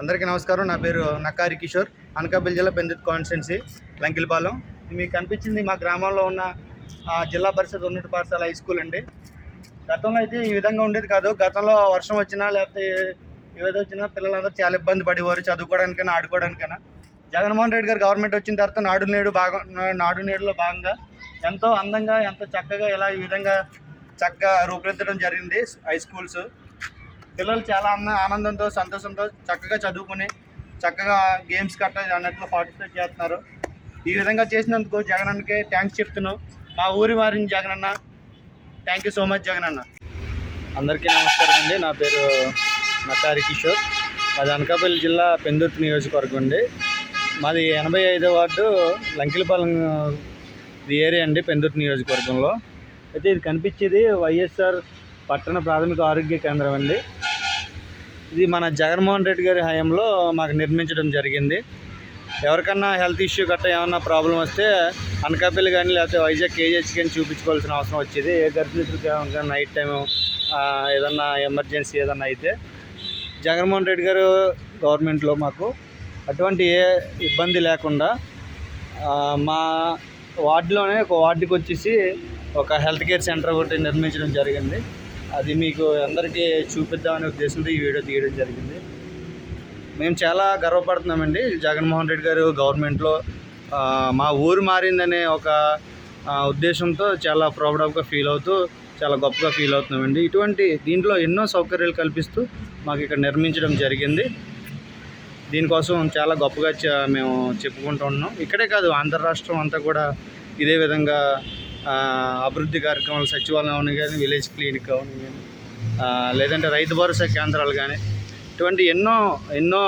అందరికీ నమస్కారం. నా పేరు నక్కారి కిషోర్. అనకాపల్లి జిల్లా పెందుర్తి కాన్స్టిట్యున్సీ లంకిలపాలెం. మీకు కనిపించింది మా గ్రామంలో ఉన్న జిల్లా పరిషత్ ఉన్నత పాఠశాల హై స్కూల్ అండి. గతంలో అయితే ఈ విధంగా ఉండేది కాదు. గతంలో వర్షం వచ్చినా లేకపోతే ఏదో వచ్చినా పిల్లలందరూ చాలా ఇబ్బంది పడేవారు చదువుకోవడానికైనా ఆడుకోవడానికైనా. జగన్మోహన్ రెడ్డి గారు గవర్నమెంట్ వచ్చిన తర్వాత నాడు నేడులో భాగంగా ఎంతో అందంగా ఎంతో చక్కగా ఇలా ఈ విధంగా చక్కగా రూపుదిద్దడం జరిగింది హై స్కూల్స్. పిల్లలు చాలా ఆనందంతో సంతోషంతో చక్కగా చదువుకుని చక్కగా గేమ్స్ కట్ట అన్నట్లు పార్టిసిపేట్ చేస్తున్నారు. ఈ విధంగా చేసినందుకు జగనన్నకే థ్యాంక్స్ చెప్తున్నాం. మా ఊరి వారిని Jagananna, thank you so much Jagananna. అందరికీ నమస్కారం అండి. నా పేరు నక్కారి కిషోర్. మాది అనకాపల్లి జిల్లా పెందుర్తి నియోజకవర్గం అండి. మాది 85వ వార్డు లంకిలపాలెం ఏరియా అండి, పెందుర్తి నియోజకవర్గంలో. అయితే ఇది కనిపించేది వైఎస్ఆర్ పట్టణ ప్రాథమిక ఆరోగ్య కేంద్రం అండి. ఇది మన జగన్మోహన్ రెడ్డి గారి హయాంలో మాకు నిర్మించడం జరిగింది. ఎవరికన్నా హెల్త్ ఇష్యూ గట్ట ఏమన్నా ప్రాబ్లం వస్తే అనకాపల్లి కానీ లేకపోతే వైజాగ్ కేజీహెచ్ కానీ చూపించుకోవాల్సిన అవసరం వచ్చేది. ఏ గర్భిణీలకు నైట్ టైం ఏదన్నా ఎమర్జెన్సీ ఏదన్నా అయితే జగన్మోహన్ రెడ్డి గారు గవర్నమెంట్లో మాకు అటువంటి ఏ ఇబ్బంది లేకుండా మా వార్డులోనే ఒక వార్డుకి వచ్చేసి ఒక హెల్త్ కేర్ సెంటర్ ఒకటి నిర్మించడం జరిగింది. అది మీకు అందరికీ చూపిద్దామనే ఉద్దేశంతో ఈ వీడియో తీయడం జరిగింది. మేము చాలా గర్వపడుతున్నామండి. జగన్మోహన్ రెడ్డి గారు గవర్నమెంట్లో మా ఊరు మారిందనే ఒక ఉద్దేశంతో చాలా ప్రౌడ్గా ఫీల్ అవుతూ చాలా గొప్పగా ఫీల్ అవుతున్నామండి. దీంట్లో ఎన్నో సౌకర్యాలు కల్పిస్తూ మాకు ఇక్కడ నిర్మించడం జరిగింది. దీనికోసం చాలా గొప్పగా మేము చెప్పుకుంటూ ఉన్నాం. ఇక్కడే కాదు, ఆంధ్ర రాష్ట్రం అంతా కూడా ఇదే విధంగా అభివృద్ధి కార్యక్రమాలు, సచివాలయం అవని కానీ, విలేజ్ క్లినిక్ అవని కానీ, లేదంటే రైతు భరోసా కేంద్రాలు కానీ, ఇటువంటి ఎన్నో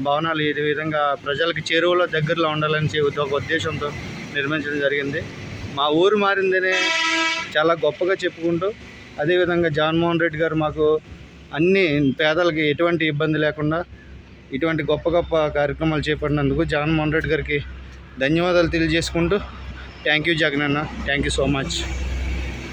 భవనాలు ఈ విధంగా ప్రజలకు చేరువలో దగ్గరలో ఉండాలని ఒక ఉద్దేశంతో నిర్మించడం జరిగింది. మా ఊరు మారిందనే చాలా గొప్పగా చెప్పుకుంటూ, అదేవిధంగా జగన్మోహన్ రెడ్డి గారు మాకు అన్ని పేదలకి ఎటువంటి ఇబ్బంది లేకుండా ఇటువంటి గొప్ప కార్యక్రమాలు చేపట్టినందుకు జగన్మోహన్ రెడ్డి గారికి ధన్యవాదాలు తెలియజేసుకుంటూ thank you Jagananna, thank you so much.